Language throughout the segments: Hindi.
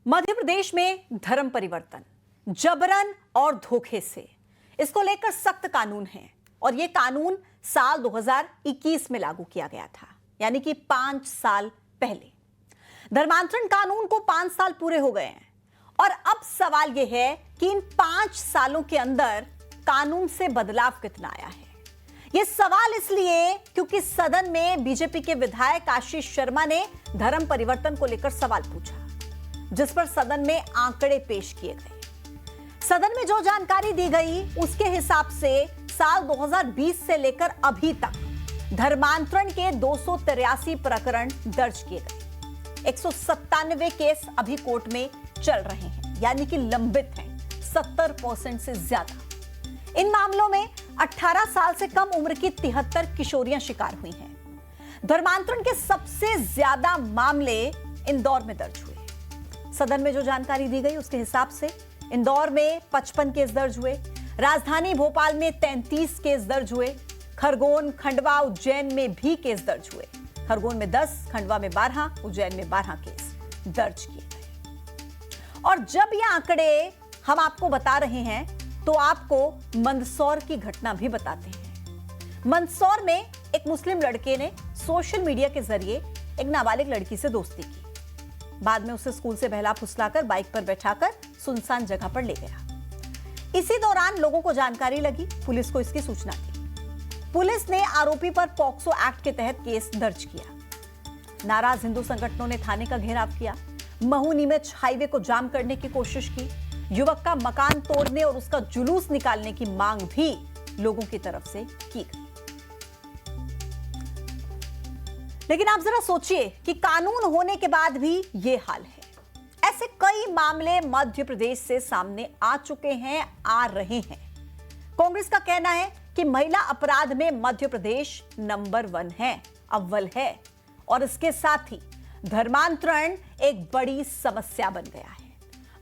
मध्य प्रदेश में धर्म परिवर्तन जबरन और धोखे से, इसको लेकर सख्त कानून है और यह कानून साल 2021 में लागू किया गया था, यानी कि 5 साल पहले। धर्मांतरण कानून को 5 साल पूरे हो गए हैं और अब सवाल यह है कि इन 5 सालों के अंदर कानून से बदलाव कितना आया है। यह सवाल इसलिए क्योंकि सदन में बीजेपी के विधायक आशीष शर्मा ने धर्म परिवर्तन को लेकर सवाल पूछा, जिस पर सदन में आंकड़े पेश किए गए। सदन में जो जानकारी दी गई उसके हिसाब से साल 2020 से लेकर अभी तक धर्मांतरण के 283 प्रकरण दर्ज किए गए। 197 केस अभी कोर्ट में चल रहे हैं, यानी कि लंबित हैं, 70% से ज्यादा। इन मामलों में 18 साल से कम उम्र की 73 किशोरियां शिकार हुई हैं। धर्मांतरण के सबसे ज्यादा मामले इंदौर में दर्ज हुए। सदन में जो जानकारी दी गई उसके हिसाब से इंदौर में 55 केस दर्ज हुए, राजधानी भोपाल में 33 केस दर्ज हुए, खरगोन, खंडवा, उज्जैन में भी केस दर्ज हुए। खरगोन में 10, खंडवा में 12, उज्जैन में 12 केस दर्ज किए गए। और जब ये आंकड़े हम आपको बता रहे हैं तो आपको मंदसौर की घटना भी बताते हैं। मंदसौर में एक मुस्लिम लड़के ने सोशल मीडिया के जरिए एक नाबालिग लड़की से दोस्ती की। बाद में उसे स्कूल से बहला फुसलाकर बाइक पर बैठाकर सुनसान जगह पर ले गया। इसी दौरान लोगों को जानकारी लगी, पुलिस को इसकी सूचना दी। पुलिस ने आरोपी पर पॉक्सो एक्ट के तहत केस दर्ज किया। नाराज हिंदू संगठनों ने थाने का घेराव किया। महू नीमच हाईवे को जाम करने की कोशिश की। युवक का मकान तोड़ने और उसका जुलूस निकालने की मांग भी लोगों की तरफ से की गई। लेकिन आप जरा सोचिए कि कानून होने के बाद भी यह हाल है। ऐसे कई मामले मध्य प्रदेश से सामने आ चुके हैं, आ रहे हैं। कांग्रेस का कहना है कि महिला अपराध में मध्य प्रदेश नंबर 1 है, अव्वल है, और इसके साथ ही धर्मांतरण एक बड़ी समस्या बन गया है।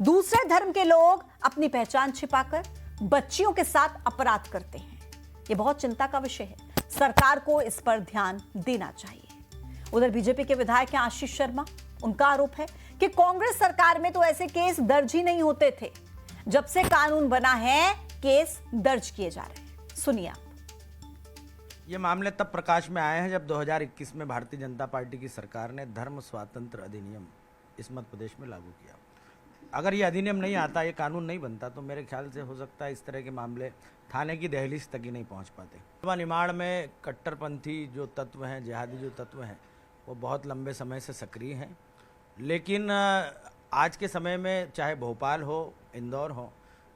दूसरे धर्म के लोग अपनी पहचान छिपाकर बच्चियों के साथ अपराध करते हैं। यह बहुत चिंता का विषय है। सरकार को इस पर ध्यान देना चाहिए। उधर बीजेपी के विधायक हैं आशीष शर्मा। उनका आरोप है कि कांग्रेस सरकार में तो ऐसे केस दर्ज ही नहीं होते थे। जब से कानून बना है, केस दर्ज किए जा रहे हैं। सुनिए आप। ये मामले तब प्रकाश में आए हैं जब 2021 में भारतीय जनता पार्टी की सरकार ने धर्म स्वातंत्र अधिनियम इस मध्य प्रदेश में लागू किया। अगर ये अधिनियम नहीं आता, ये कानून नहीं बनता, तो मेरे ख्याल से हो सकता है इस तरह के मामले थाने की दहलीज तक ही नहीं पहुंच पाते। निमाड़ में कट्टरपंथी जो तत्व हैं, जिहादी जो तत्व हैं, वो बहुत लंबे समय से सक्रिय हैं। लेकिन आज के समय में चाहे भोपाल हो, इंदौर हो,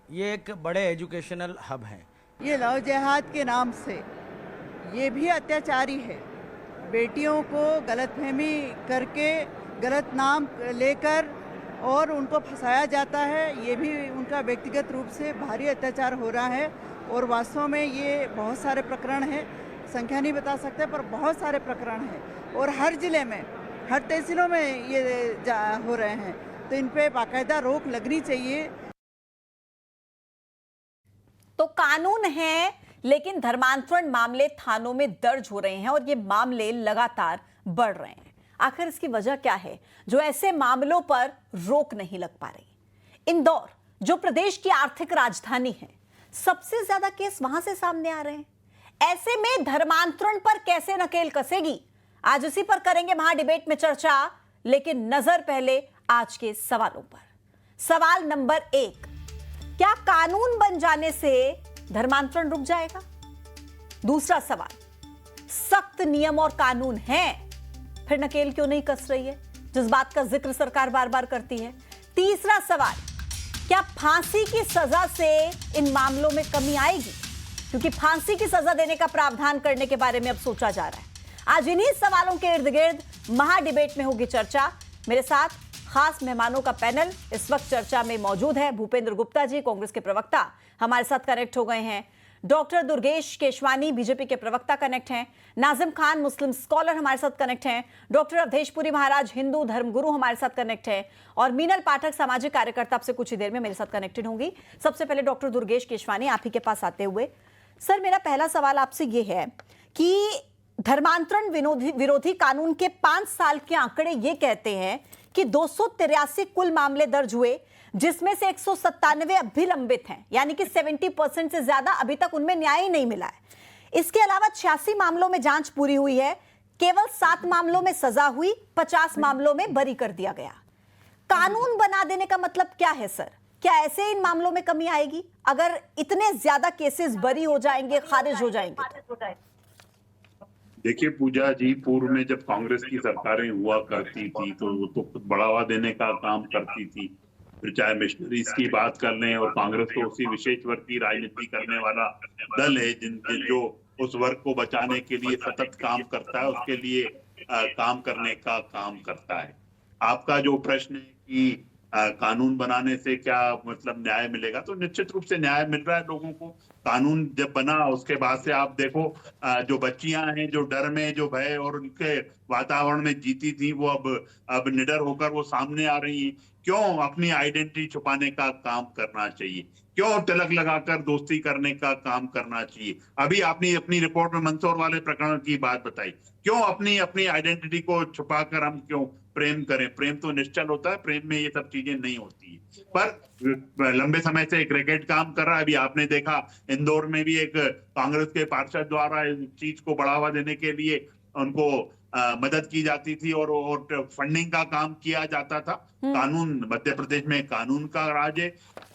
ये एक बड़े एजुकेशनल हब हैं। ये लव जिहाद के नाम से ये भी अत्याचारी है। बेटियों को गलतफहमी करके गलत नाम लेकर और उनको फंसाया जाता है। ये भी उनका व्यक्तिगत रूप से भारी अत्याचार हो रहा है और वास्तव में ये बहुत सारे प्रकरण हैं, संख्या नहीं बता सकते, पर बहुत सारे प्रकरण हैं और हर जिले में, हर तहसीलों में ये हो रहे हैं। तो इन पे बाकायदा रोक लगनी चाहिए। तो कानून है, लेकिन धर्मांतरण मामले थानों में दर्ज हो रहे हैं और ये मामले लगातार बढ़ रहे हैं। आखिर इसकी वजह क्या है जो ऐसे मामलों पर रोक नहीं लग पा रही? इंदौर, जो प्रदेश की आर्थिक राजधानी है, सबसे ज्यादा केस वहां से सामने आ रहे हैं। ऐसे में धर्मांतरण पर कैसे नकेल कसेगी? आज इसी पर करेंगे महा डिबेट में चर्चा। लेकिन नजर पहले आज के सवालों पर। सवाल नंबर 1, क्या कानून बन जाने से धर्मांतरण रुक जाएगा? दूसरा सवाल, सख्त नियम और कानून हैं, फिर नकेल क्यों नहीं कस रही है, जिस बात का जिक्र सरकार बार बार करती है? तीसरा सवाल, क्या फांसी की सजा से इन मामलों में कमी आएगी? क्योंकि फांसी की सजा देने का प्रावधान करने के बारे में अब सोचा जा रहा है। आज इन्हीं सवालों के इर्द गिर्द महा डिबेट में होगी चर्चा। मेरे साथ खास मेहमानों का पैनल इस वक्त चर्चा में मौजूद है। भूपेंद्र गुप्ता जी, कांग्रेस के प्रवक्ता, हमारे साथ कनेक्ट हो गए हैं। डॉक्टर दुर्गेश केशवानी, बीजेपी के प्रवक्ता, कनेक्ट हैं। नाजिम खान, मुस्लिम स्कॉलर, हमारे साथ कनेक्ट हैं। डॉक्टर अवधेशपुरी महाराज, हिंदू धर्मगुरु, हमारे साथ कनेक्ट हैं। और मीनल पाठक, सामाजिक कार्यकर्ता, आपसे कुछ ही देर में मेरे साथ कनेक्टेड होंगी। सबसे पहले डॉक्टर दुर्गेश केशवानी, आप ही के पास आते हुए, सर, मेरा पहला सवाल आपसे यह है कि धर्मांतरण विरोधी कानून के 5 साल के आंकड़े ये कहते हैं कि 283 कुल मामले दर्ज हुए, जिसमें से 197 अब भी लंबित हैं, यानी कि 70% से ज्यादा अभी तक उनमें न्याय ही नहीं मिला है। इसके अलावा 86 मामलों में जांच पूरी हुई है, केवल 7 मामलों में सजा हुई, 50 मामलों में बरी कर दिया गया। कानून बना देने का मतलब क्या है सर? क्या ऐसे इन मामलों में कमी आएगी अगर इतने ज्यादा केसेस बरी हो जाएंगे, खारिज हो जाएंगे? देखिए पूजा जी, पूर्व में जब कांग्रेस की सरकारें हुआ करती थी तो वो तो खुद बढ़ावा देने का काम करती थी। फिर चाहे मिशनरीज की बात कर लें, और कांग्रेस तो उसी विशेष वर्ग की राजनीति करने वाला दल है जो उस वर्ग को बचाने के लिए सतत काम करता है, उसके लिए काम करने का काम करता है। आपका जो प्रश्न है कि कानून बनाने से क्या मतलब न्याय मिलेगा, तो निश्चित रूप से न्याय मिल रहा है लोगों को। कानून जब बना उसके बाद से आप देखो, जो बच्चियां हैं जो डर में, जो भय और उनके वातावरण में जीती थी, वो अब निडर होकर वो सामने आ रही हैं। क्यों अपनी आइडेंटिटी छुपाने का काम करना चाहिए? क्यों तिलक लगाकर दोस्ती करने का काम करना चाहिए? अभी आपने अपनी रिपोर्ट में मंदसौर वाले प्रकरण की बात बताई। क्यों अपनी आइडेंटिटी को छुपाकर हम क्यों प्रेम करें? प्रेम तो निश्चल होता है, प्रेम में ये सब चीजें नहीं होती है। पर लंबे समय से क्रिकेट काम कर रहा है। अभी आपने देखा इंदौर में भी एक कांग्रेस के पार्षद द्वारा इस चीज को बढ़ावा देने के लिए उनको मदद की जाती थी और फंडिंग का काम किया जाता था। कानून, मध्य प्रदेश में कानून का राज है।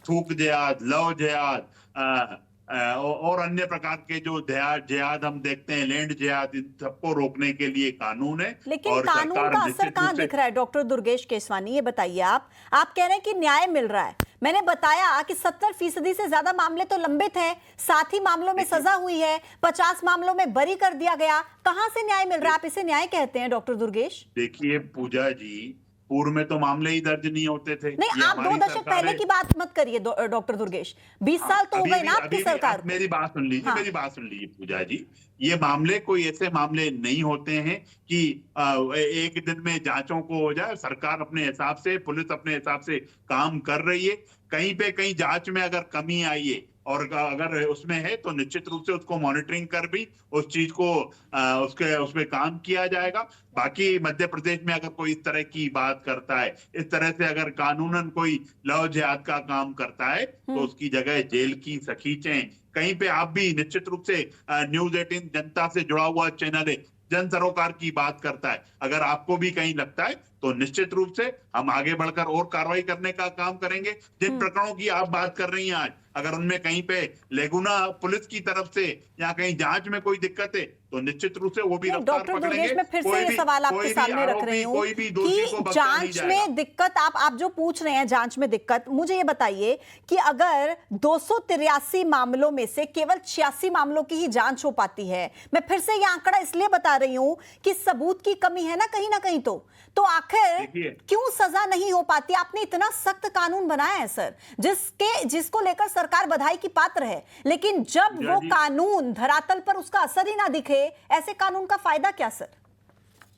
थूक जिहाद, लव जिहाद और अन्य प्रकार के जो जिहाद हम देखते हैं, लैंड जिहाद, इन सबको रोकने के लिए कानून है। लेकिन और कानून का असर कहां दिख रहा है? डॉक्टर दुर्गेश केसवानी, ये बताइए। आप कह रहे हैं कि न्याय मिल रहा है। मैंने बताया कि 70% से ज्यादा मामले तो लंबित हैं, 7 ही मामलों में सजा हुई है, 50 मामलों में बरी कर दिया गया। कहां से न्याय मिल रहा है? आप इसे न्याय कहते हैं डॉक्टर दुर्गेश? देखिए पूजा जी, पूर्व में तो मामले ही दर्ज नहीं होते थे। नहीं, आप 2 दशक पहले की बात मत करिए डॉक्टर दुर्गेश। 20 साल तो हो गए ना आपकी सरकार को। मेरी बात सुन लीजिए, मेरी बात सुन लीजिए पूजा जी। ये मामले कोई ऐसे मामले नहीं होते हैं कि एक दिन में जांचों को हो जाए। सरकार अपने हिसाब से, पुलिस अपने हिसाब से काम कर रही है। कहीं जांच में अगर कमी आई है और अगर उसमें है तो निश्चित रूप से उसको मॉनिटरिंग कर भी उस चीज को उसमें काम किया जाएगा। बाकी मध्य प्रदेश में अगर कोई इस तरह की बात करता है, इस तरह से अगर कानूनन कोई लव जिहाद का काम करता है, तो उसकी जगह जेल की सखीचें। कहीं पे आप भी निश्चित रूप से न्यूज़ 18 जनता से जुड़ा हुआ चैनल है, जन सरोकार की बात करता है। अगर आपको भी कहीं लगता है तो निश्चित रूप से हम आगे बढ़कर और कार्रवाई करने का काम करेंगे। जिन प्रकरणों की आप बात कर रही हैं आज, अगर उनमें कहीं पे लेगुना पुलिस की तरफ से या कहीं जांच में कोई दिक्कत है तो निश्चित रूप से वो भी रफ्तार डॉक्टर पकड़ेंगे। दुर्गेश, मैं फिर से ये सवाल आपके सामने रख रही हूँ कि जांच में दिक्कत, आप जो पूछ रहे हैं जांच में दिक्कत, मुझे ये बताइए कि अगर 283 मामलों में से केवल 86 मामलों की ही जांच हो पाती है, मैं फिर से ये आंकड़ा इसलिए बता रही हूं कि सबूत की कमी है ना कहीं तो आखिर क्यों सजा नहीं हो पाती? आपने इतना सख्त कानून बनाया है सर, जिसको लेकर सरकार बधाई की पात्र है, लेकिन जब वो कानून धरातल पर उसका असर ही ना दिखे, ऐसे कानून का फायदा क्या सर?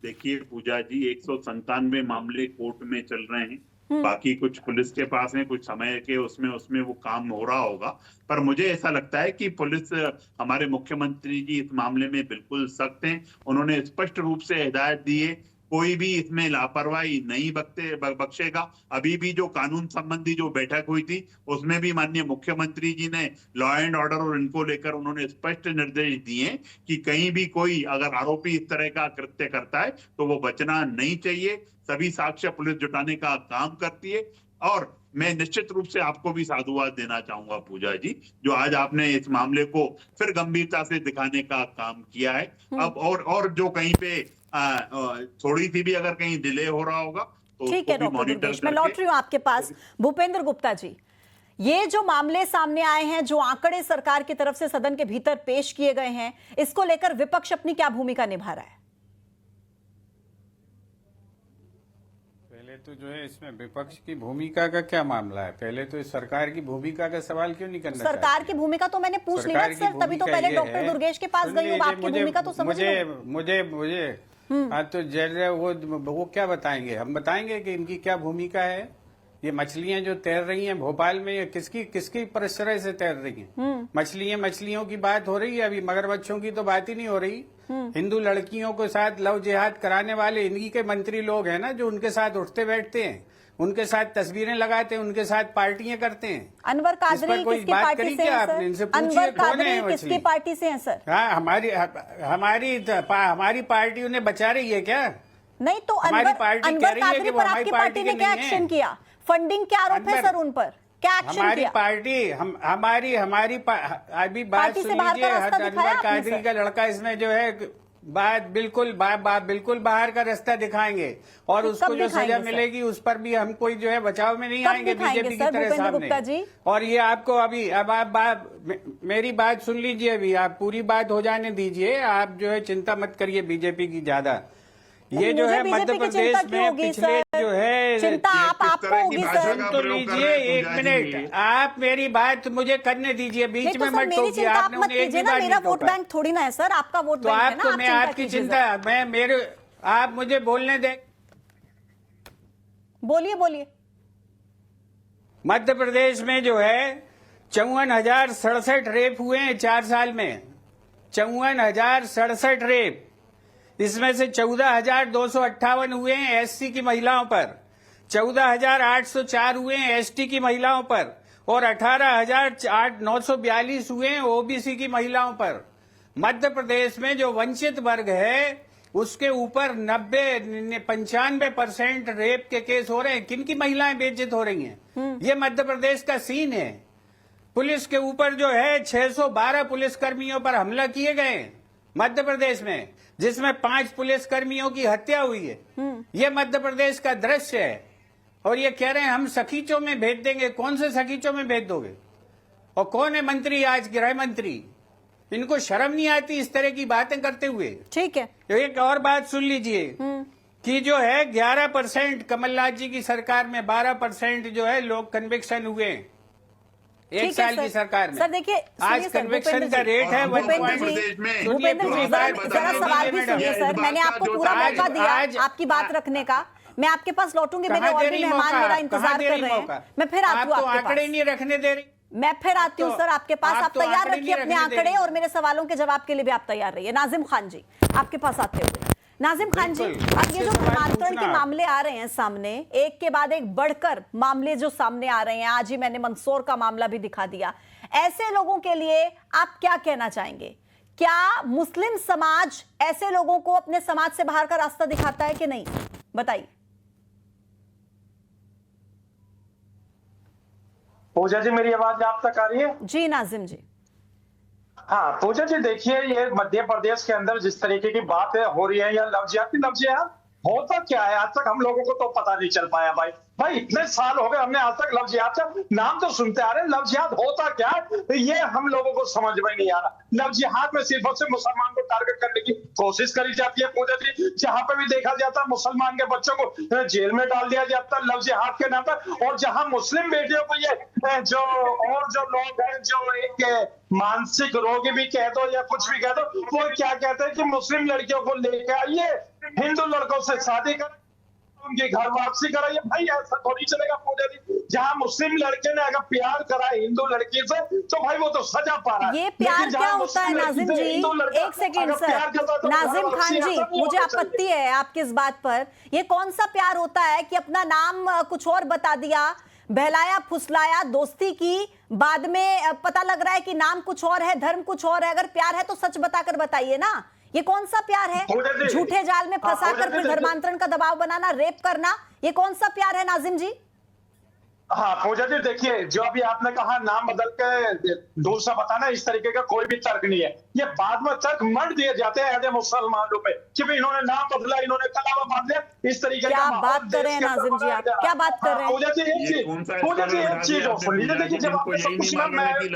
देखिए पूजा जी, 197 मामले कोर्ट में चल रहे हैं। बाकी कुछ पुलिस के पास है, कुछ समय के उसमें वो काम हो रहा होगा। पर मुझे ऐसा लगता है कि पुलिस, हमारे मुख्यमंत्री जी इस मामले में बिल्कुल सख्त हैं। उन्होंने स्पष्ट रूप से हिदायत दी है, कोई भी इसमें लापरवाही नहीं बख्शेगा। अभी भी जो कानून संबंधी जो बैठक हुई थी, उसमें भी माननीय मुख्यमंत्री जी ने लॉ एंड ऑर्डर और इनको लेकर उन्होंने स्पष्ट निर्देश दिए कि कहीं भी कोई अगर आरोपी इस तरह का कृत्य करता है तो वो बचना नहीं चाहिए। सभी साक्ष्य पुलिस जुटाने का काम करती है। और मैं निश्चित रूप से आपको भी साधुवाद देना चाहूंगा पूजा जी, जो आज आपने इस मामले को फिर गंभीरता से दिखाने का काम किया है। अब और जो कहीं पे थोड़ी सी भी अगर कहीं डिले हो रहा होगा तो ठीक है डॉक्टर दुर्गेश, मैं लौट रही हूं आपके पास। भूपेंद्र गुप्ता जी, ये जो मामले सामने आए हैं, जो आंकड़े सरकार की तरफ से सदन के भीतर पेश किए गए हैं, इसको लेकर विपक्ष अपनी क्या भूमिका निभा रहा है? पहले तो जो है इसमें विपक्ष की भूमिका का क्या मामला है? पहले तो इस सरकार की भूमिका का सवाल क्यों नहीं करना? सरकार की भूमिका तो मैंने पूछ ली ना सर, तभी तो पहले डॉक्टर दुर्गेश के पास गई हूं। आपकी भूमिका तो समझ मुझे हाँ, तो जैसे वो क्या बताएंगे? हम बताएंगे कि इनकी क्या भूमिका है। ये मछलियां जो तैर रही हैं भोपाल में, ये किसकी परिश्रय से तैर रही हैं? मछलियों की बात हो रही है, अभी मगरमच्छों की तो बात ही नहीं हो रही। हिंदू लड़कियों के साथ लव जिहाद कराने वाले इन्हीं के मंत्री लोग हैं ना, जो उनके साथ उठते बैठते हैं, उनके साथ तस्वीरें लगाते हैं, उनके साथ पार्टियां करते हैं। अनवर कादरी किसकी पार्टी से हैं सर? इनसे अनवर पूछिए कौन है कादरी किसकी पार्टी से हैं सर? हाँ, हमारी पार्टी उन्हें बचा रही है क्या? नहीं तो हमारी पार्टी कह रही है कादरी कि वो पर हमारी आपकी पार्टी पार्टी ने के क्या नहीं एक्शन है। किया? फंडिंग के आरोप है सर उन पर, क्या एक्शन हमारी किया? पार्टी अभी बात पार्टी से सुन बाहर का लीजिए। रास्ता दिखाया अनवर आपने कादरी सर? का लड़का इसमें जो है बिल्कुल बाहर का रास्ता दिखाएंगे, और तो उसको कब जो दिखाएंगे सजा सर? मिलेगी उस पर भी हम कोई जो है बचाव में नहीं कब आएंगे दिखाएंगे बीजेपी की सर, तरह भूपेंद्र गुप्ता सामने। जी? और ये आपको अब आप मेरी बात सुन लीजिए, अभी आप पूरी बात हो जाने दीजिए। आप जो है चिंता मत करिए बीजेपी की ज्यादा। ये जो है मध्य प्रदेश में पिछले जो है चिंता आपको होगी सर। तो लीजिए एक मिनट, आप मेरी बात मुझे करने दीजिए, बीच नहीं में तो सर मत मेरी टोकिए। चिंता आप आपने मत उन्हें एक कीजिए भी ना, बार मेरा नहीं वोट टोका। बैंक थोड़ी ना है सर, आपका वोट तो बैंक है ना, आपको आप मैं चिंता आपकी कीजिए चिंता आप मुझे बोलने दें। बोलिए बोलिए। मध्य प्रदेश में जो है 54,067 रेप हुए हैं 4 साल में, 54,067 रेप। इसमें से 14,258 हुए हैं एससी की महिलाओं पर, 14,804 हुए हैं एसटी की महिलाओं पर, और 18,942 हुए हैं ओबीसी की महिलाओं पर। मध्य प्रदेश में जो वंचित वर्ग है उसके ऊपर 95% रेप के केस हो रहे हैं। किन की महिलाएं बेइज्जत हो रही हैं? ये मध्य प्रदेश का सीन है। पुलिस के ऊपर जो है 612 पुलिसकर्मियों पर हमला किए गए मध्य प्रदेश में, जिसमें 5 पुलिसकर्मियों की हत्या हुई है। ये मध्य प्रदेश का दृश्य है। और ये कह रहे हैं हम सखीचों में भेज देंगे। कौन से सखीचों में भेज दोगे? और कौन है मंत्री आज, गृह मंत्री? इनको शर्म नहीं आती इस तरह की बातें करते हुए? ठीक है, एक और बात सुन लीजिए कि जो है 11% कमलनाथ जी की सरकार में 12% जो है लोग कन्विक्शन हुए हैं एक साल की सरकार में। सर देखिए, आज कन्विक्शन का रेट है भूपेंद्र जी, जरा सवाल भी सुनिए सर। मैंने आपको पूरा मौका दिया आपकी बात रखने का। मैं आपके पास लौटूंगी, मेरे और भी मेहमान मेरा इंतजार कर रहे हैं। मैं फिर आती हूँ आपके आंकड़े पास। नहीं रखने दे रही। मैं फिर आती हूँ सर आपके पास। आप तैयार रखिए अपने आंकड़े, देंगे। और मेरे सवालों के जवाब के लिए भी आप तैयार रहिए। नाजिम खान जी, आपके पास आते हुए। नाजिम खान जी, बिल्कुल, अब ये जो अच्छे सवाल धर्मांतरण के पूछना। मामले आ रहे हैं सामने, एक के बाद एक बढ़कर मामले जो सामने आ रहे हैं, आज ही मैंने मंदसौर का मामला भी दिखा दिया। ऐसे लोगों के लिए आप क्या कहना चाहेंगे? क्या मुस्लिम समाज ऐसे लोगों को अपने समाज से बाहर का रास्ता दिखाता है कि नहीं? बताइए। पूजा जी, मेरी आवाज आप तक आ रही है? जी नाजिम जी। हाँ पूजा जी, देखिए ये मध्य प्रदेश के अंदर जिस तरीके की बात हो रही है, या लफ्जियात होता क्या है आज तक हम लोगों को तो पता नहीं चल पाया। भाई इतने साल हो गए, हमने आज तक लफ्जियात का नाम तो सुनते आ रहे हैं, लफ्जियात होता क्या है ये हम लोगों को समझ में नहीं आ रहा। लफ्जियात में सिर्फ और सिर्फ मुसलमान को टारगेट करने की कोशिश करी जाती है पूजा जी। जहां पे भी देखा जाता है मुसलमान के बच्चों को जेल में डाल दिया जाता है लफ्जियात के नाम पर, और जहां मुस्लिम बेटियों को ये जो लोग हैं जो एक मानसिक रोगी भी कह दो या कुछ भी कह दो, वो क्या कहते हैं कि मुस्लिम लड़कियों को लेकर आइए, हिंदू लड़कों से शादी कर, उनकी घर वापसी कराइए। भाई ऐसा थोड़ी चलेगा पूजा जी। जहां मुस्लिम लड़के ने अगर प्यार करा हिंदू लड़की से तो भाई वो तो सजा पा रहा है। ये प्यार क्या होता है नाजिम जी? एक सेकेंड सर, नाजिम खान जी, मुझे आपत्ति है आपकी इस बात पर। ये कौन सा प्यार होता है कि अपना नाम कुछ और बता दिया, बहलाया फुसलाया, दोस्ती की, बाद में पता लग रहा है कि नाम कुछ और है, धर्म कुछ और है। अगर प्यार है तो सच बताकर बताइए ना, ये कौन सा प्यार है? झूठे जाल में फंसाकर फिर धर्मांतरण का दबाव बनाना, रेप करना, ये कौन सा प्यार है नाजिम जी? हाँ पूजा जी, देखिए जो अभी आपने कहा नाम बदल के दूसरा बताना, इस तरीके का कोई भी तर्क नहीं है। ये बाद में तर्क मर दिए जाते हैं ऐसे मुसलमानों पे कि भाई इन्होंने नाम बदला, इन्होंने कलामा बांध दिया, इस तरीके क्या बात कर रहे हैं नाजिम जी? आप क्या बात कर रहे हैं? पूजा जी एक चीज और सुन लीजिए। देखिए जब आपने सब कुछ सुना, मेरी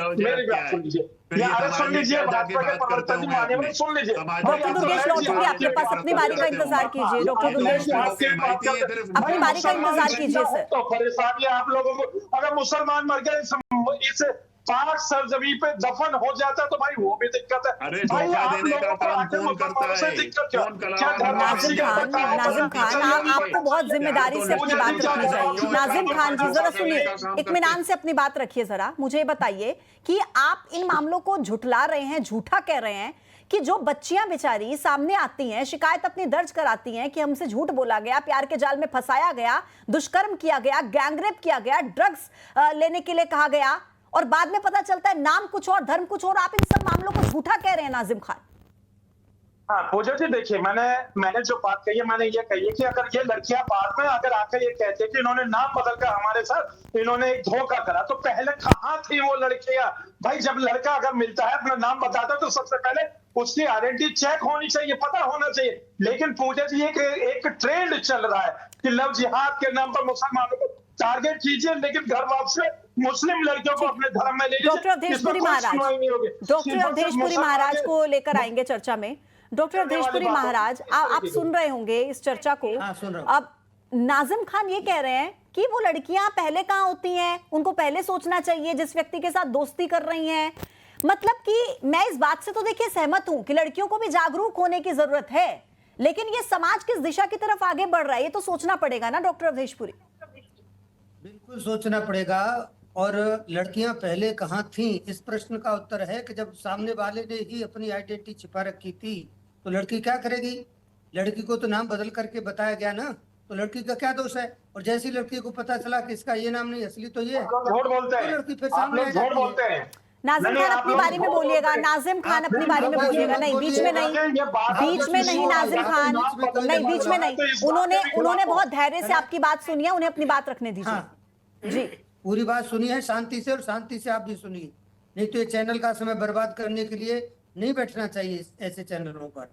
बात सुन लीजिए, सुन लीजिए, बात करके प्रवर्तन जी माने में सुन लीजिए। डॉक्टर दुर्गेश लौटूंगी आपके पास, अपनी बारी का इंतजार कीजिए। डॉक्टर दुर्गेश अपनी बारी का इंतजार कीजिए सर। तो परेशानी आप लोगों को, अगर मुसलमान मर गए इस पाक सरजमी पे दफन हो जाता तो भाई वो भी दिक्कत है। अरे धोखा देने का काम कौन करता है? नाजिम खान, आपको बहुत जिम्मेदारी से अपनी बात रखनी चाहिए। नाजिम खान जी जरा सुनिए, इत्मीनान से अपनी बात रखिए। जरा मुझे बताइए कि आप इन मामलों को झुठला रहे हैं, झूठा कह रहे हैं कि जो बच्चियां बेचारी सामने आती हैं, शिकायत अपनी दर्ज कराती हैं कि हमसे झूठ बोला गया, प्यार के जाल में फंसाया गया, दुष्कर्म किया गया, गैंगरेप किया गया, ड्रग्स लेने के लिए कहा गया, और बाद में पता चलता है नाम कुछ और धर्म कुछ और, आप इन सब मामलों को झूठा कह रहे हैं नाजिम खान। हाँ पूजा जी देखिए, मैंने जो बात कही है, मैंने ये कही है कि अगर ये लड़कियां बाद में अगर आकर ये कहते कि इन्होंने नाम बदलकर हमारे साथ इन्होंने एक धोखा करा, तो पहले कहाँ थी वो लड़कियां? भाई जब लड़का अगर मिलता है अपना नाम बताता है तो सबसे पहले उसकी आइडेंटिटी चेक होनी चाहिए, पता होना चाहिए। लेकिन पूजा जी एक ट्रेंड चल रहा है कि लव जिहाद के नाम पर मुसलमानों को टारगेट कीजिए, लेकिन घर वापस मुस्लिम लड़कियों को अपने धर्म में ले लीजिए। डॉक्टर अवधेशपुरी महाराज को लेकर आएंगे चर्चा में। डॉक्टर अवधेशपुरी महाराज, आप सुन रहे होंगे इस चर्चा को। हाँ, सुन रहा हूं। अब नाजिम खान ये कह रहे हैं कि वो लड़कियां पहले कहां होती हैं, उनको पहले सोचना चाहिए जिस व्यक्ति के साथ दोस्ती कर रही हैं। मतलब कि मैं इस बात से तो देखिए सहमत हूं कि लड़कियों को भी जागरूक होने की जरूरत है, लेकिन ये समाज किस दिशा की तरफ आगे बढ़ रहा है ये तो सोचना पड़ेगा ना डॉक्टर अवधेशपुरी। बिल्कुल सोचना पड़ेगा। और लड़कियां पहले कहाँ थीं, इस प्रश्न का उत्तर है कि जब सामने वाले ने ही अपनी आइडेंटिटी छिपा रखी थी तो लड़की क्या करेगी? लड़की को तो नाम बदल करके बताया गया ना, तो लड़की का क्या दोष है? और जैसी लड़की को पता चला कि इसका ये नाम नहीं असली तो ये है, झूठ बोलते हैं, तो लड़की फिर आप सामने लोग आ झूठ जाती बोलते है। हैं। नाजिम खान अपनी बारी में बोलिएगा, नाजिम खान अपनी बारी में बोलिएगा। नहीं बीच में नहीं, बीच में नहीं नाजिम खान, नहीं बीच में नहीं। उन्होंने बहुत धैर्य से आपकी बात सुनी है, उन्हें अपनी बात रखने दीजिए। हाँ, जी पूरी बात सुनी है शांति से, और शांति से आप भी सुनिए, नहीं तो ये चैनल का समय बर्बाद करने के लिए नहीं बैठना चाहिए ऐसे चैनलों पर।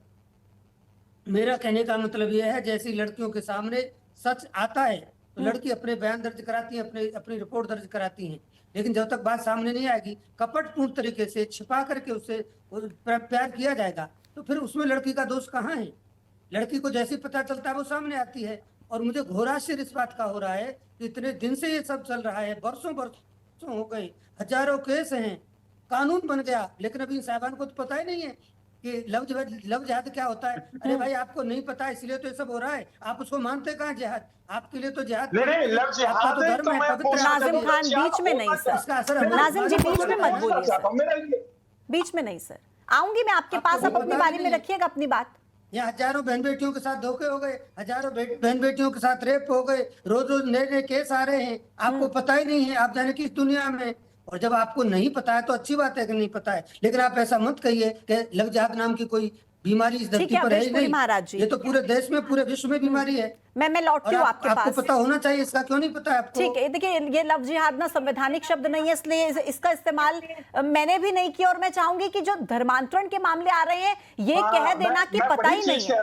मेरा कहने का मतलब यह है, जैसी लड़कियों के सामने सच आता है तो लड़की अपने बयान दर्ज कराती है, अपनी रिपोर्ट दर्ज कराती हैं, लेकिन जब तक बात सामने नहीं आएगी, कपटपूर्ण तरीके से छिपा करके उससे प्यार किया जाएगा, तो फिर उसमें लड़की का दोष कहाँ है? लड़की को जैसे पता चलता है वो सामने आती है। और मुझे घोर आश्चर्य इस बात का हो रहा है कि इतने दिन से ये सब चल रहा है, बरसों हो गए, हजारों केस हैं, कानून बन गया, लेकिन अभी साहिबान को तो पता ही नहीं है कि लव जिहाद क्या होता है। अरे भाई आपको नहीं पता इसलिए तो ये सब हो रहा है, आप उसको मानते कहाँ जिहाद? आपके लिए तो जिहाद लव जिहाद तो धर्म है, पवित्र। नाजिम खान बीच में नहीं सर, इसका असर नाजिम जी बीच में मत बोलिए सर, बीच में नहीं सर। आऊंगी मैं आपके पास, आप अपनी बारी में रखिएगा अपनी बात। यहाँ हजारों बहन बेटियों के साथ धोखे हो गए, हजारों बहन बेटियों के साथ रेप हो गए, रोज रोज नए नए केस आ रहे हैं, आपको पता ही नहीं है, आप जाने किस दुनिया में। और जब आपको नहीं पता है तो अच्छी बात है कि नहीं पता है, लेकिन आप ऐसा मत कहिए कि लव जिहाद नाम की कोई बीमारी इस धरती पर है ही नहीं। महाराज जी, ये तो पूरे देश में, पूरे विश्व में बीमारी है। मैं लौटती हूँ आपके पास। आपको पता होना चाहिए इसका, क्यों नहीं पता है आपको? ठीक है, देखिए ये लव जिहाद ना संवैधानिक शब्द नहीं है, इसलिए इसका इस्तेमाल मैंने भी नहीं किया। और मैं चाहूंगी कि जो धर्मांतरण के मामले आ रहे हैं ये कह देना कि पता ही नहीं है,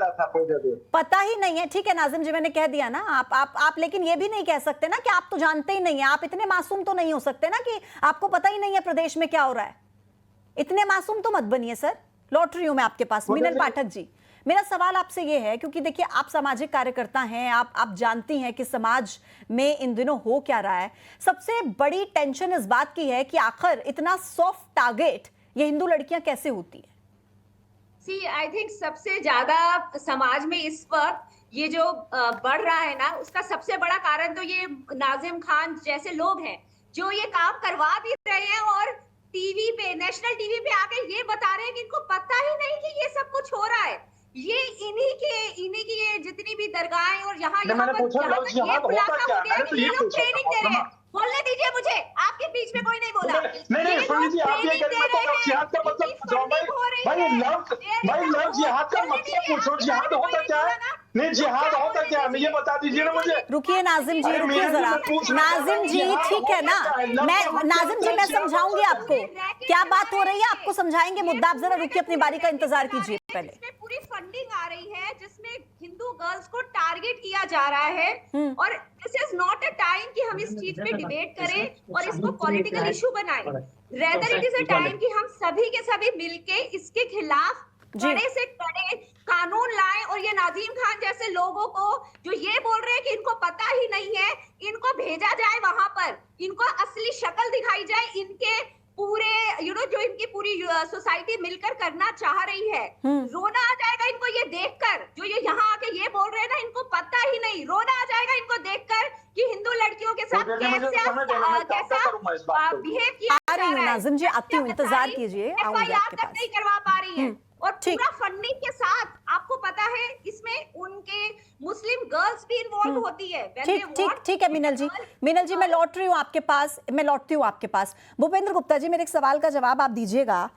पता ही नहीं है। ठीक है नाजिम जी, मैंने कह दिया ना। आप लेकिन ये भी नहीं कह सकते ना कि आप तो जानते ही नहीं है। आप इतने मासूम तो नहीं हो सकते ना कि आपको पता ही नहीं है प्रदेश में क्या हो रहा है। इतने मासूम तो मत बनिए सर। लौट रही हूं मैं आपके पास। मीनल पाठक जी, मेरा सवाल आपसे ये है, क्योंकि देखिए आप सामाजिक कार्यकर्ता हैं, आप जानती हैं कि समाज में इन दिनों हो क्या रहा है। सबसे बड़ी टेंशन इस बात की है कि आखिर इतना सॉफ्ट टारगेट ये हिंदू लड़कियां कैसे होती है? सी आई थिंक सबसे ज्यादा समाज में इस वक्त ये जो बढ़ रहा है ना, उसका सबसे बड़ा कारण तो ये नाजिम खान जैसे लोग हैं जो ये काम करवा भी रहे हैं और टीवी पे, नेशनल टीवी पे आके ये बता रहे हैं कि इनको पता ही नहीं कि ये सब कुछ हो रहा है। ये इन्हीं की ये जितनी भी दरगाहें और यहाँ पर ये खुलासा हो गया कि ये लोग ट्रेनिंग दे रहे हैं। बोलने दीजिए मुझे, आपके बीच में कोई नहीं बोला। नहीं सुनिए जी, आप ये कह रहे हैं जिहाद का मतलब भाई लव जिहाद का मतलब पूछो, जिहाद होता क्या है? नहीं जिहाद होता क्या है ये बता दीजिए ना मुझे। रुकिए नाजिम जी, रुकिए जरा। नाजिम जी ठीक है ना, नाजिम जी मैं समझाऊंगी आपको क्या बात हो रही है, आपको समझाएंगे मुद्दा। आप जरा रुकिए, अपनी बारी का इंतजार कीजिए पहले। इसमें पूरी फंडिंग आ रही है जिसमें हिंदू गर्ल्स को टारगेट किया जा रहा है और this is not a time कि हम इस चीज पे डिबेट करें और इसको पॉलिटिकल इशू बनाएं। Rather it is a time कि हम सभी के सभी मिलके इसके खिलाफ कड़े से कड़े कानून लाएं और ये नाजिम खान जैसे लोगों को जो ये बोल रहे हैं कि इनको पता ही नहीं है, इनको भेजा जाए वहां पर, इनको असली शक्ल दिखाई जाए, इनके पूरे जो इनकी पूरी सोसाइटी मिलकर करना चाह रही है। रोना आ जाएगा इनको ये देखकर, जो ये यहाँ आके ये बोल रहे हैं ना, इनको पता ही नहीं। रोना आ जाएगा इनको देखकर कि हिंदू लड़कियों के साथ कैसा बिहेव किया जा रहा है। नाजिम जी आती हूँ, इंतजार कीजिए, आऊंगी आपके पास। नहीं करवा पा रही है और ठीक। पूरा फंडिंग के साथ आपको पता है इसमें उनके मुस्लिम गर्ल्स भी इन्वॉल्व होती है। When ठीक they ठीक want ठीक है मीनल जी, मीनल जी मैं लौट रही हूँ आपके पास, मैं लौटती हूँ आपके पास। भूपेंद्र गुप्ता जी, मेरे एक सवाल का जवाब आप दीजिएगा।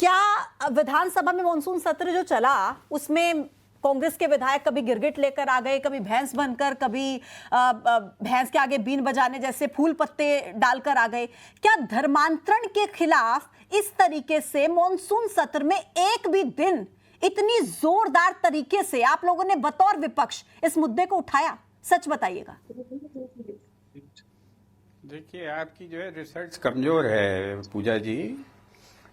क्या विधानसभा में मॉनसून सत्र जो चला उसमें कांग्रेस के विधायक कभी गिरगिट लेकर आ गए, कभी भैंस बनकर, कभी भैंस के आगे बीन बजाने जैसे फूल पत्ते डालकर आ गए? क्या धर्मांतरण के खिलाफ इस तरीके से मॉनसून सत्र में एक भी दिन इतनी जोरदार तरीके से आप लोगों ने बतौर विपक्ष इस मुद्दे को उठाया? सच बताइएगा। देखिए, आपकी जो है रिसर्च कमजोर है पूजा जी।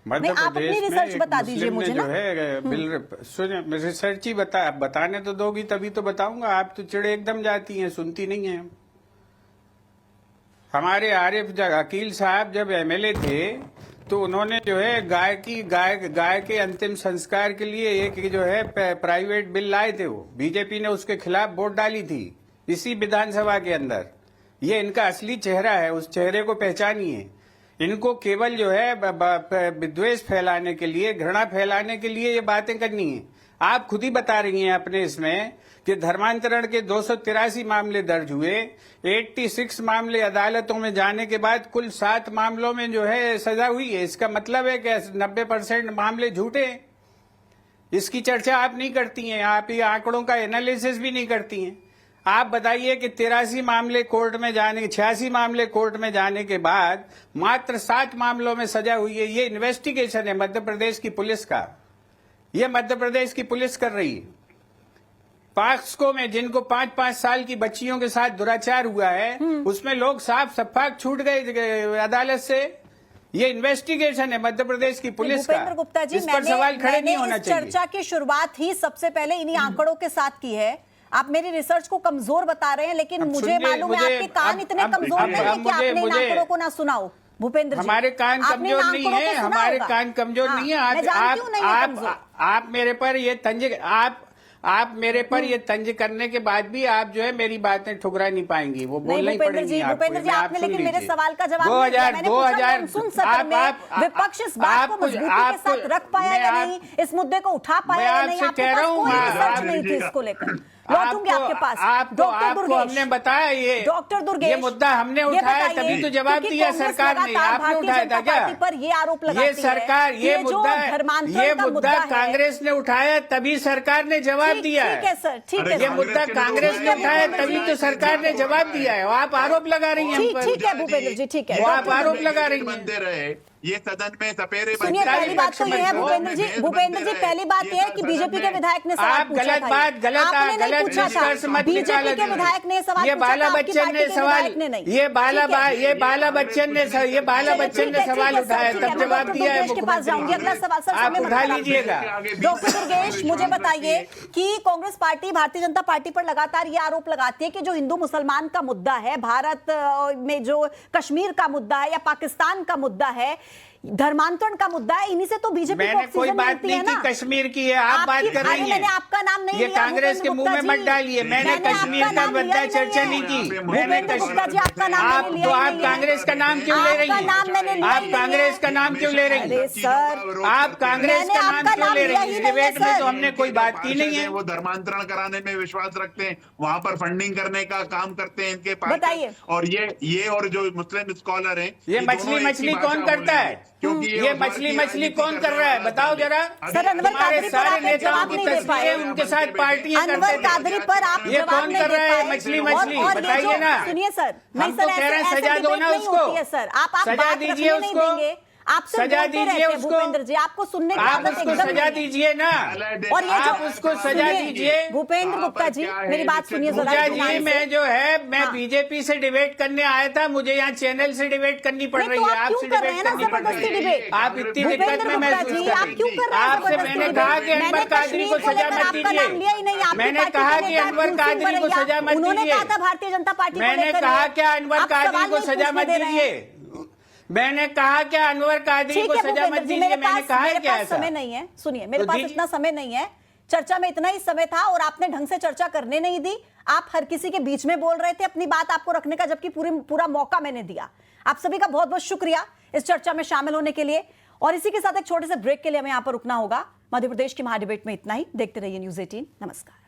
मध्य नहीं, आप अपनी प्रदेश में रिसर्च एक बता मुस्लिम दीजिए ने मुझे जो ना। है बिल सुनिए, रिसर्च ही बताने तो दोगी तभी तो बताऊंगा। आप तो चिड़े एकदम जाती हैं, सुनती नहीं हैं। हमारे आरिफ अकील साहब जब एमएलए थे तो उन्होंने जो है गाय के अंतिम संस्कार के लिए एक जो है प्राइवेट बिल लाए थे। वो बीजेपी ने उसके खिलाफ वोट डाली थी इसी विधानसभा के अंदर। ये इनका असली चेहरा है, उस चेहरे को पहचानिए। इनको केवल जो है विद्वेष फैलाने के लिए, घृणा फैलाने के लिए ये बातें करनी है। आप खुद ही बता रही हैं अपने इसमें कि धर्मांतरण के 283 मामले दर्ज हुए, 86 मामले अदालतों में जाने के बाद कुल 7 मामलों में जो है सजा हुई है। इसका मतलब है कि 90% मामले झूठे हैं। इसकी चर्चा आप नहीं करती हैं, आप ये आंकड़ों का एनालिसिस भी नहीं करती हैं। आप बताइए कि 83 मामले कोर्ट में जाने, 86 मामले कोर्ट में जाने के बाद मात्र 7 मामलों में सजा हुई है। ये इन्वेस्टिगेशन है मध्य प्रदेश की पुलिस का, ये मध्य प्रदेश की पुलिस कर रही है। पॉक्सो में जिनको 5-5 साल की बच्चियों के साथ दुराचार हुआ है उसमें लोग साफ सफाक छूट गए अदालत से। ये इन्वेस्टिगेशन है मध्य प्रदेश की पुलिस का। भूपेंद्र गुप्ता जी, इस पर सवाल खड़े नहीं होना चाहिए। चर्चा की शुरुआत ही सबसे पहले इन्हीं आंकड़ों के साथ की है। आप मेरी रिसर्च को कमजोर बता रहे हैं, लेकिन मुझे मालूम है आपके कान इतने कमजोर नहीं है कि आपने इन आंकड़ों को ना सुना हो। भूपेंद्र जी, हमारे कान कमजोर नहीं है, हमारे कान कमजोर नहीं है। आप मेरे पर ये तंज आप मेरे पर ये तंज करने के बाद भी आप जो है मेरी बातें ठुकरा नहीं पाएंगी, वो बोलना ही पड़ेगी आपको। भूपेंद्र जी, आपने लेकिन मेरे सवाल का जवाब नहीं दिया। मैंने पूछा मॉनसून सत्र में विपक्ष इस बात को मजबूती के साथ रख पाया या नहीं, इस मुद्दे को उठा पाया या नहीं? आपके पास कोई रिसर्च नहीं थी इसको लेकर। लौटूंगी आपके पास। डॉक्टर दुर्गेश, हमने बताया ये डॉक्टर दुर्गेश, ये मुद्दा हमने उठाया तभी तो जवाब दिया सरकार ने। आपने उठाया था क्या? पर ये आरोप लगाती ये सरकार है, ये मुद्दा कांग्रेस ने उठाया तभी सरकार ने जवाब दिया है। ठीक है सर, ठीक है। ये मुद्दा कांग्रेस ने उठाया तभी तो सरकार ने जवाब दिया है। आप आरोप लगा रही हैं। ठीक है भूपेंद्र जी, ठीक है। आप आरोप लगा रही हैं। ये सदन में सपेरे सुनिए, पहली बात तो ये है भूपेंद्र जी, पहली बात ये है कि बीजेपी के विधायक ने सवाल पूछा था। गलत पूछा था। बीजेपी के विधायक ने सवाल ये बाला बच्चन ने सवाल, ये बाला बच्चन ने सवाल उठाया तब जवाब दिया है। के पास जाऊंगी, अगला सवाल सर आप उठा लीजिएगा। डॉक्टर दुर्गेश, मुझे बताइए कि कांग्रेस पार्टी, भारतीय जनता पार्टी पर लगातार ये आरोप लगाती है कि जो हिंदू मुसलमान का मुद्दा है, भारत में जो कश्मीर का मुद्दा है या पाकिस्तान का मुद्दा है, धर्मांतरण का मुद्दा है, इन्हीं से तो बीजेपी को ऑक्सीजन कोई बात नहीं की कश्मीर की है, आप बात कर रही हैं। मैंने आपका नाम नहीं ये लिया, कांग्रेस के मुंह में मत डालिए। मैंने कश्मीर का मुद्दा चर्चा नहीं की। मैंने आप कांग्रेस का नाम क्यों ले रही हैं? आप कांग्रेस का नाम क्यों ले रही हैं? सर, आप कांग्रेस का नाम क्यों ले रही हैं? इस डिबेट में तो हमने कोई बात की नहीं है। वो धर्मांतरण कराने में विश्वास रखते हैं, वहाँ पर फंडिंग करने का काम करते हैं इनके पास। और ये और जो मुस्लिम स्कॉलर हैं, ये मछली कौन करता है? क्योंकि ये मछली कौन कर रहा है? बताओ जरा। सर, अनवर कादरी पर आप जवाब नहीं दे पाए। उनके साथ पार्टियां करते अनवर कादरी पर आप ये जवाब कौन नहीं कर दे रहा है? पाए। मछली और बताइए ना। सुनिए सर, नहीं हम तो सर, कह रहे हैं ऐसे सजा दो डिबेट ना नहीं उसको। होती है सर। आप सजा बात दीजिए रखने नहीं उसको। देंगे। आप सजा दीजिए उसको। भूपेंद्र जी, आपको सुनने की आप आदत उसको एकदम सजा नहीं है। दीजिए ना। और ये जो आप उसको सजा दीजिए। भूपेंद्र गुप्ता जी, मेरी बात सुनिए जरा। पूजा जी, मैं जो है मैं बीजेपी से डिबेट करने आया था, मुझे यहाँ चैनल से डिबेट करनी पड़ रही है। आपसे डिबेट करनी पड़ रही है। आप इतनी दिक्कत में महसूस कर रही हैं। आपसे मैंने कहा कि अनवर कादरी को सजा मत दीजिए। मैंने कहा कि अनवर कादरी को सजा मत दीजिए। भारतीय जनता पार्टी मैंने कहा क्या अनवर कादरी को सजा मत दीजिए? मैंने कहा क्या अनवर कादरी को सजा मत दीजिए? मैंने कहा क्या ऐसा? समय नहीं है। सुनिए, मेरे पास इतना समय नहीं है। चर्चा में इतना ही समय था और आपने ढंग से चर्चा करने नहीं दी। आप हर किसी के बीच में बोल रहे थे अपनी बात आपको रखने का, जबकि पूरा मौका मैंने दिया। आप सभी का बहुत बहुत शुक्रिया इस चर्चा में शामिल होने के लिए। और इसी के साथ एक छोटे से ब्रेक के लिए हमें यहाँ पर रुकना होगा। मध्य प्रदेश की महाडिबेट में इतना ही। देखते रहिए न्यूज़ 18। नमस्कार।